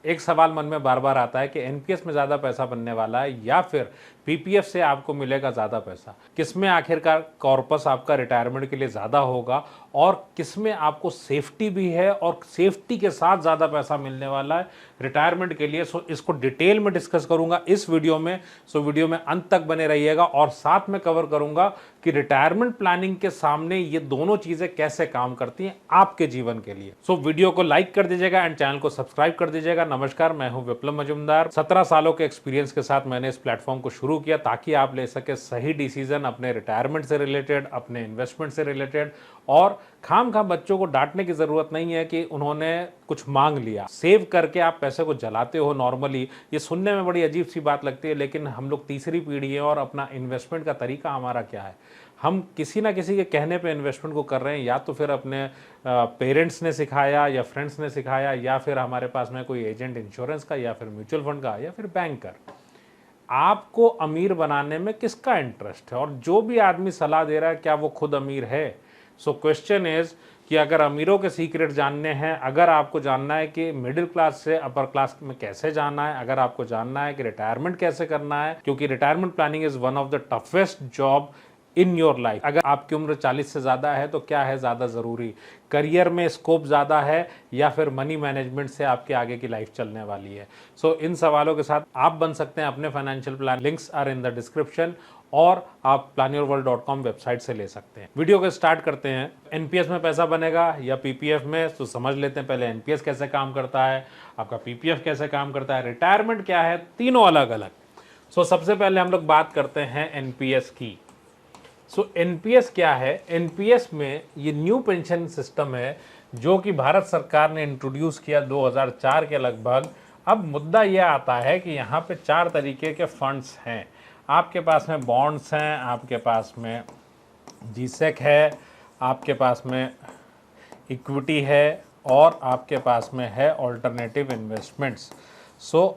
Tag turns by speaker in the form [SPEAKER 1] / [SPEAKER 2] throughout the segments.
[SPEAKER 1] एक सवाल मन में बार बार आता है कि एनपीएस में ज़्यादा पैसा बनने वाला है या फिर पीपीएफ से आपको मिलेगा ज़्यादा पैसा। किसमें आखिरकार कॉर्पस आपका रिटायरमेंट के लिए ज़्यादा होगा और किसमें आपको सेफ्टी भी है और सेफ्टी के साथ ज़्यादा पैसा मिलने वाला है रिटायरमेंट के लिए। सो इसको डिटेल में डिस्कस करूंगा इस वीडियो में। सो वीडियो में अंत तक बने रहिएगा और साथ में कवर करूंगा कि रिटायरमेंट प्लानिंग के सामने ये दोनों चीज़ें कैसे काम करती हैं आपके जीवन के लिए। सो वीडियो को लाइक कर दीजिएगा एंड चैनल को सब्सक्राइब कर दीजिएगा। नमस्कार, मैं हूं विप्लव मजूमदार। 17 सालों के एक्सपीरियंस के साथ मैंने इस प्लेटफॉर्म को शुरू किया ताकि आप ले सके सही डिसीजन अपने रिटायरमेंट से रिलेटेड, अपने इन्वेस्टमेंट से रिलेटेड। और खाम बच्चों को डांटने की जरूरत नहीं है कि उन्होंने कुछ मांग लिया। सेव करके आप पैसे को जलाते हो नॉर्मली, ये सुनने में बड़ी अजीब सी बात लगती है, लेकिन हम लोग तीसरी पीढ़ी है और अपना इन्वेस्टमेंट का तरीका हमारा क्या है, हम किसी ना किसी के कहने पे इन्वेस्टमेंट को कर रहे हैं। या तो फिर अपने पेरेंट्स ने सिखाया या फ्रेंड्स ने सिखाया या फिर हमारे पास में कोई एजेंट इंश्योरेंस का या फिर म्यूचुअल फंड का या फिर बैंकर। आपको अमीर बनाने में किसका इंटरेस्ट है और जो भी आदमी सलाह दे रहा है क्या वो खुद अमीर है? सो क्वेश्चन इज कि अगर अमीरों के सीक्रेट जानने हैं, अगर आपको जानना है कि मिडिल क्लास से अपर क्लास में कैसे जाना है, अगर आपको जानना है कि रिटायरमेंट कैसे करना है, क्योंकि retirement planning is one of the toughest job in your life. अगर आपकी उम्र 40 से ज़्यादा है तो क्या है ज़्यादा ज़रूरी, करियर में स्कोप ज़्यादा है या फिर मनी मैनेजमेंट से आपके आगे की लाइफ चलने वाली है? सो इन सवालों के साथ आप बन सकते हैं अपने financial plan. Links are in the description और आप planyourworld.com वेबसाइट से ले सकते हैं। वीडियो को स्टार्ट करते हैं। एनपीएस में पैसा बनेगा या पीपीएफ में, तो समझ लेते हैं पहले एनपीएस कैसे काम करता है, आपका पीपीएफ कैसे काम करता है, रिटायरमेंट क्या है, तीनों अलग अलग। सो सबसे पहले हम लोग बात करते हैं एनपीएस की। सो एनपीएस क्या है? एनपीएस में ये न्यू पेंशन सिस्टम है जो कि भारत सरकार ने इंट्रोड्यूस किया 2004 के लगभग। अब मुद्दा यह आता है कि यहाँ पे 4 तरीके के फंड्स हैं। आपके पास में बॉन्ड्स हैं, आपके पास में जीसेक है, आपके पास में इक्विटी है और आपके पास में है ऑल्टरनेटिव इन्वेस्टमेंट्स। सो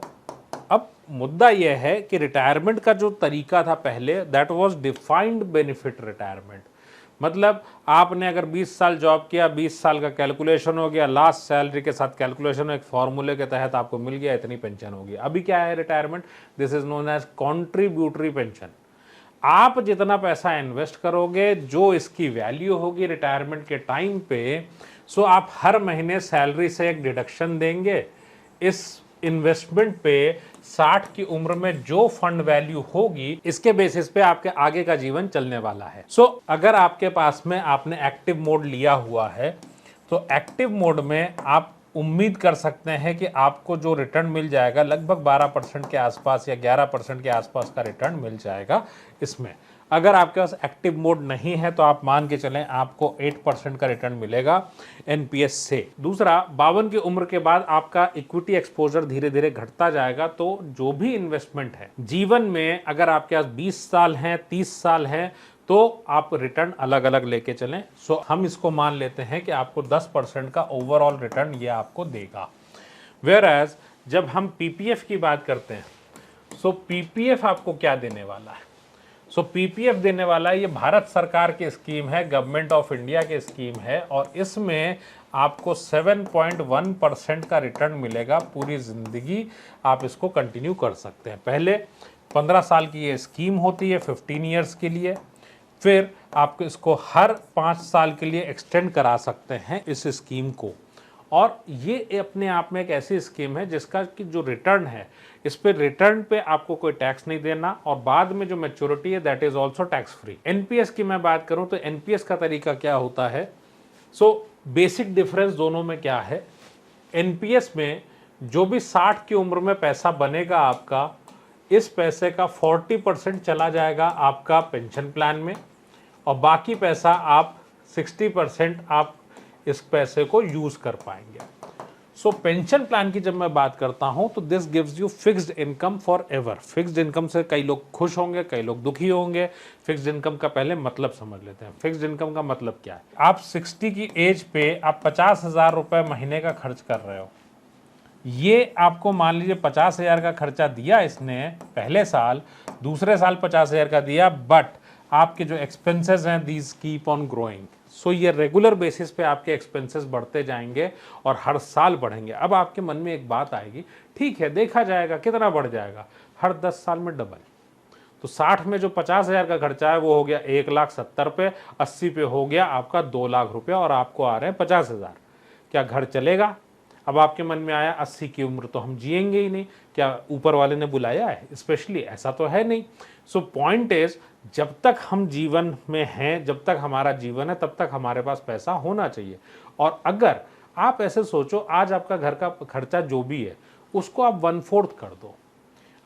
[SPEAKER 1] अब मुद्दा यह है कि रिटायरमेंट का जो तरीका था पहले, that was defined benefit retirement. मतलब आपने अगर 20 साल जॉब किया, 20 साल का कैलकुलेशन हो गया, लास्ट सैलरी के साथ कैलकुलेशन एक फॉर्मूले के तहत आपको मिल गया, इतनी पेंशन होगी। अभी क्या है retirement? This is known as contributory pension. आप जितना पैसा इन्वेस्ट करोगे, जो इसकी वैल्यू होगी रिटायरमेंट के टाइम पे, सो आप हर महीने सैलरी से एक डिडक्शन देंगे। इस इन्वेस्टमेंट पे 60 की उम्र में जो फंड वैल्यू होगी, इसके बेसिस पे आपके आगे का जीवन चलने वाला है। सो अगर आपके पास में आपने एक्टिव मोड लिया हुआ है तो एक्टिव मोड में आप उम्मीद कर सकते हैं कि आपको जो रिटर्न मिल जाएगा लगभग 12% के आसपास या 11% के आसपास का रिटर्न मिल जाएगा इसमें। अगर आपके पास एक्टिव मोड नहीं है तो आप मान के चलें आपको 8% का रिटर्न मिलेगा एनपीएस से। दूसरा, 52 की उम्र के बाद आपका इक्विटी एक्सपोजर धीरे धीरे घटता जाएगा। तो जो भी इन्वेस्टमेंट है जीवन में, अगर आपके पास 20 साल हैं, 30 साल हैं, तो आप रिटर्न अलग अलग लेके चलें। सो हम इसको मान लेते हैं कि आपको 10% का ओवरऑल रिटर्न ये आपको देगा। वेयर एज जब हम पीपीएफ की बात करते हैं, सो पीपीएफ आपको क्या देने वाला है? सो पीपीएफ देने वाला है, ये भारत सरकार की स्कीम है, गवर्नमेंट ऑफ इंडिया की स्कीम है और इसमें आपको 7.1% का रिटर्न मिलेगा। पूरी जिंदगी आप इसको कंटिन्यू कर सकते हैं। पहले 15 साल की ये स्कीम होती है 15 ईयर्स के लिए, फिर आप इसको हर 5 साल के लिए एक्सटेंड करा सकते हैं इस स्कीम को। और ये अपने आप में एक ऐसी स्कीम है जिसका कि जो रिटर्न है, इस पे रिटर्न पे आपको कोई टैक्स नहीं देना और बाद में जो मैच्योरिटी है that is also tax free. NPS की मैं बात करूं तो एनपीएस का तरीका क्या होता है? सो बेसिक डिफरेंस दोनों में क्या है? एनपीएस में जो भी 60 की उम्र में पैसा बनेगा आपका, इस पैसे का 40% चला जाएगा आपका पेंशन प्लान में और बाकी पैसा आप 60% आप इस पैसे को यूज कर पाएंगे। सो पेंशन प्लान की जब मैं बात करता हूं तो this gives you fixed income for ever. Fixed income से कई लोग खुश होंगे, कई लोग दुखी होंगे। फिक्स्ड इनकम का पहले मतलब समझ लेते हैं। फिक्स्ड इनकम का मतलब क्या है? आप 60 की एज पे आप 50,000 रुपए महीने का खर्च कर रहे हो। ये आपको मान लीजिए 50,000 का खर्चा दिया इसने पहले साल, दूसरे साल 50,000 का दिया, बट आपके जो एक्सपेंसेस हैं दीज कीप ऑन ग्रोइंग। सो ये रेगुलर बेसिस पे आपके एक्सपेंसेस बढ़ते जाएंगे और हर साल बढ़ेंगे। अब आपके मन में एक बात आएगी, ठीक है देखा जाएगा कितना बढ़ जाएगा, हर 10 साल में डबल। तो 60 में जो 50,000 का खर्चा है वो हो गया 1,70,000 पे, 80 पे हो गया आपका 2 लाख रुपया और आपको आ रहे हैं 50,000। क्या घर चलेगा? अब आपके मन में आया 80 की उम्र तो हम जिएंगे ही नहीं, क्या ऊपर वाले ने बुलाया है स्पेशली? ऐसा तो है नहीं। सो पॉइंट इज, जब तक हम जीवन में हैं, जब तक हमारा जीवन है, तब तक हमारे पास पैसा होना चाहिए। और अगर आप ऐसे सोचो, आज आपका घर का खर्चा जो भी है उसको आप 1/4 कर दो,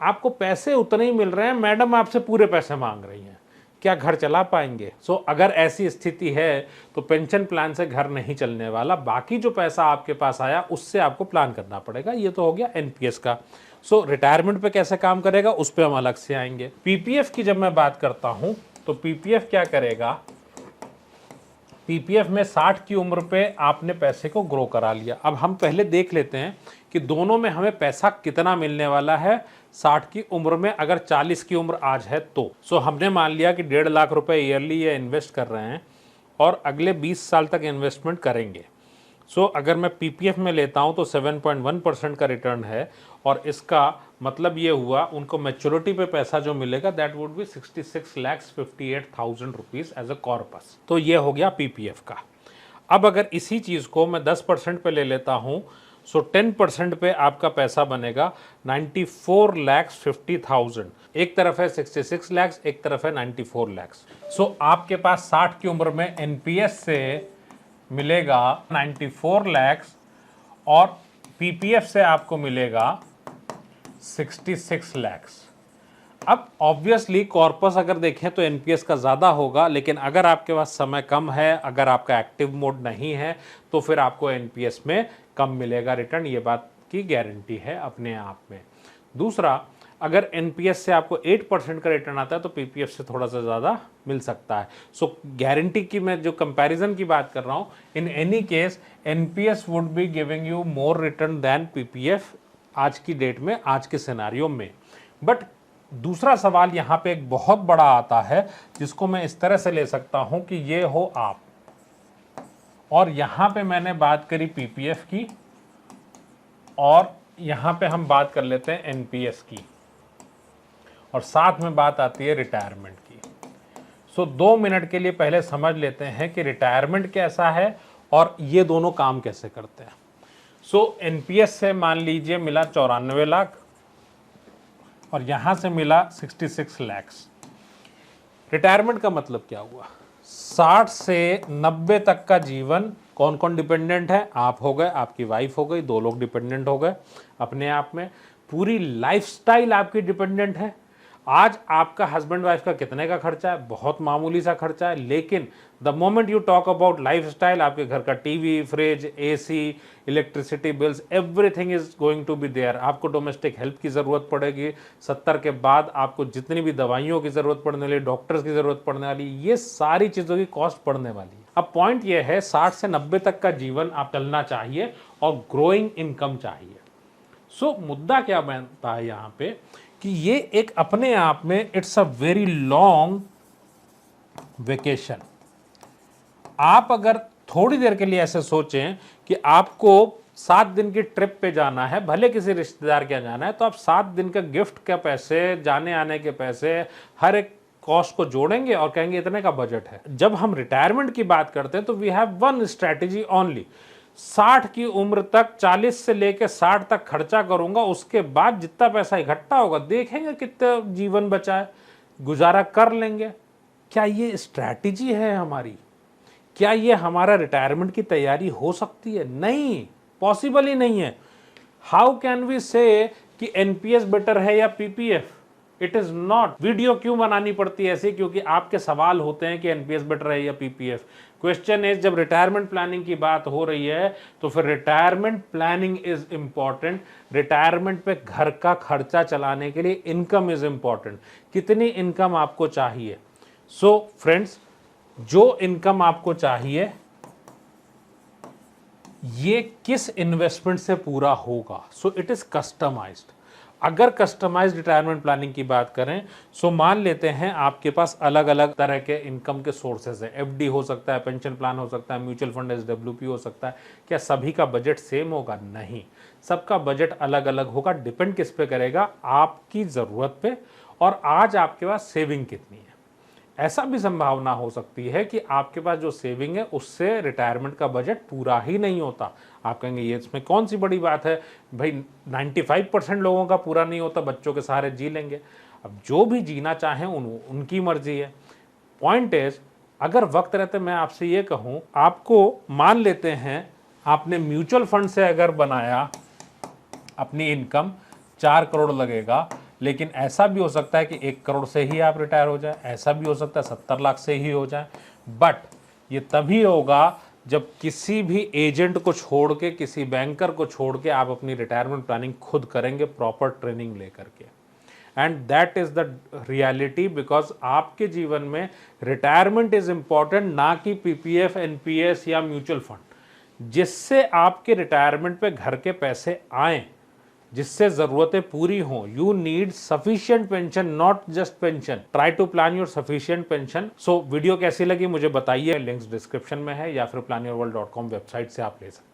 [SPEAKER 1] आपको पैसे उतने ही मिल रहे हैं, मैडम आपसे पूरे पैसे मांग रही हैं, क्या घर चला पाएंगे? सो अगर ऐसी स्थिति है तो पेंशन प्लान से घर नहीं चलने वाला, बाकी जो पैसा आपके पास आया उससे आपको प्लान करना पड़ेगा। ये तो हो गया एनपीएस का। सो रिटायरमेंट पे कैसे काम करेगा उस पर हम अलग से आएंगे। पीपीएफ की जब मैं बात करता हूं तो पीपीएफ क्या करेगा, पीपीएफ में 60 की उम्र पे आपने पैसे को ग्रो करा लिया। अब हम पहले देख लेते हैं कि दोनों में हमें पैसा कितना मिलने वाला है 60 की उम्र में, अगर 40 की उम्र आज है तो। सो हमने मान लिया कि 1.5 लाख रुपए ईयरली ये इन्वेस्ट कर रहे हैं और अगले 20 साल तक इन्वेस्टमेंट करेंगे। सो अगर मैं पीपीएफ में लेता हूं तो 7.1% का रिटर्न है और इसका मतलब ये हुआ उनको मैच्योरिटी पे पैसा जो मिलेगा that would be 66,58,000 rupees as a corpus. तो ये हो गया पीपीएफ का। अब अगर इसी चीज़ को मैं 10% पे ले लेता हूं सो 10% पे आपका पैसा बनेगा 94,50,000। एक तरफ है 66 लाख, एक तरफ है 94 लाख। सो आपके पास 60 की उम्र में एनपीएस से मिलेगा 94 लाख और पीपीएफ से आपको मिलेगा 66 लाख। अब ऑब्वियसली कॉर्पस अगर देखें तो एनपीएस का ज़्यादा होगा, लेकिन अगर आपके पास समय कम है, अगर आपका एक्टिव मोड नहीं है तो फिर आपको एनपीएस में कम मिलेगा रिटर्न, ये बात की गारंटी है अपने आप में। दूसरा, अगर एनपीएस से आपको 8% का रिटर्न आता है तो पीपीएफ से थोड़ा सा ज़्यादा मिल सकता है। सो गारंटी की मैं जो कंपैरिजन की बात कर रहा हूँ, in any case NPS would be giving you more return than PPF आज की डेट में, आज के सिनेरियो में। बट दूसरा सवाल यहाँ पे एक बहुत बड़ा आता है जिसको मैं इस तरह से ले सकता हूँ कि ये हो आप, और यहाँ पे मैंने बात करी पीपीएफ की और यहाँ पे हम बात कर लेते हैं एनपीएस की और साथ में बात आती है रिटायरमेंट की। सो 2 मिनट के लिए पहले समझ लेते हैं कि रिटायरमेंट कैसा है और ये दोनों काम कैसे करते हैं। सो एनपीएस से मान लीजिए मिला 94 लाख और यहाँ से मिला 66 लाख। रिटायरमेंट का मतलब क्या हुआ? 60 से 90 तक का जीवन कौन कौन डिपेंडेंट है? आप हो गए, आपकी वाइफ हो गई, 2 लोग डिपेंडेंट हो गए अपने आप में। पूरी लाइफस्टाइल आपकी डिपेंडेंट है। आज आपका हस्बैंड वाइफ का कितने का खर्चा है? बहुत मामूली सा खर्चा है, लेकिन the moment you talk about lifestyle, आपके घर का TV, fridge, AC, electricity bills, everything is going to be there. आपको डोमेस्टिक हेल्प की ज़रूरत पड़ेगी। 70 के बाद आपको जितनी भी दवाइयों की ज़रूरत पड़ने वाली, डॉक्टर्स की ज़रूरत पड़ने वाली, ये सारी चीज़ों की कॉस्ट बढ़ने वाली है। अब पॉइंट ये है 60 से 90 तक का जीवन आप चलना चाहिए और ग्रोइंग इनकम चाहिए। सो मुद्दा क्या बनता है यहाँ पे कि ये एक अपने आप में it's a very long vacation. आप अगर थोड़ी देर के लिए ऐसे सोचें कि आपको 7 दिन की ट्रिप पे जाना है, भले किसी रिश्तेदार के यहाँ जाना है, तो आप 7 दिन का गिफ्ट के पैसे, जाने आने के पैसे, हर एक कॉस्ट को जोड़ेंगे और कहेंगे इतने का बजट है। जब हम रिटायरमेंट की बात करते हैं तो we have one strategy only. 60 की उम्र तक 40 से लेकर 60 तक खर्चा करूंगा, उसके बाद जितना पैसा इकट्ठा होगा देखेंगे कितना जीवन बचा है, गुजारा कर लेंगे। क्या ये स्ट्रैटेजी है हमारी? क्या ये हमारा रिटायरमेंट की तैयारी हो सकती है? नहीं, पॉसिबल ही नहीं है। हाउ कैन वी से कि एनपीएस बेटर है या PPF? It is not. Video क्यों बनानी पड़ती है ऐसे? क्योंकि आपके सवाल होते हैं कि एनपीएस बेटर है या पीपीएफ। क्वेश्चन इज, जब रिटायरमेंट प्लानिंग की बात हो रही है तो फिर retirement planning is important. Retirement पे घर का खर्चा चलाने के लिए इनकम इज इंपॉर्टेंट। कितनी इनकम आपको चाहिए? सो फ्रेंड्स, जो इनकम आपको चाहिए ये किस इन्वेस्टमेंट से पूरा होगा? So it is customised. अगर कस्टमाइज्ड रिटायरमेंट प्लानिंग की बात करें, सो मान लेते हैं आपके पास अलग अलग तरह के इनकम के सोर्सेज है। एफडी हो सकता है, पेंशन प्लान हो सकता है, म्यूचुअल फंड एसडब्ल्यूपी हो सकता है। क्या सभी का बजट सेम होगा? नहीं, सबका बजट अलग अलग होगा। डिपेंड किस पे करेगा? आपकी ज़रूरत पे और आज आपके पास सेविंग कितनी है। ऐसा भी संभावना हो सकती है कि आपके पास जो सेविंग है उससे रिटायरमेंट का बजट पूरा ही नहीं होता। आप कहेंगे ये इसमें कौन सी बड़ी बात है भाई, 95% लोगों का पूरा नहीं होता, बच्चों के सहारे जी लेंगे। अब जो भी जीना चाहें उनकी मर्जी है। पॉइंट इज, अगर वक्त रहते मैं आपसे ये कहूँ, आपको मान लेते हैं आपने म्यूचुअल फंड से अगर बनाया अपनी इनकम 4 करोड़ लगेगा, लेकिन ऐसा भी हो सकता है कि 1 करोड़ से ही आप रिटायर हो जाए, ऐसा भी हो सकता है 70 लाख से ही हो जाए। बट ये तभी होगा जब किसी भी एजेंट को छोड़ के, किसी बैंकर को छोड़ के आप अपनी रिटायरमेंट प्लानिंग खुद करेंगे, प्रॉपर ट्रेनिंग लेकर के। And that is the reality, because आपके जीवन में रिटायरमेंट इज इंपॉर्टेंट, ना कि पीपीएफ, एनपीएस या म्यूचुअल फंड। जिससे आपके रिटायरमेंट पे घर के पैसे आए, जिससे जरूरतें पूरी हों। You need sufficient pension, not just pension. Try to plan your sufficient pension. So video कैसी लगी मुझे बताइए, लिंक्स डिस्क्रिप्शन में है या फिर planyourworld.com वेबसाइट से आप ले सकते हैं।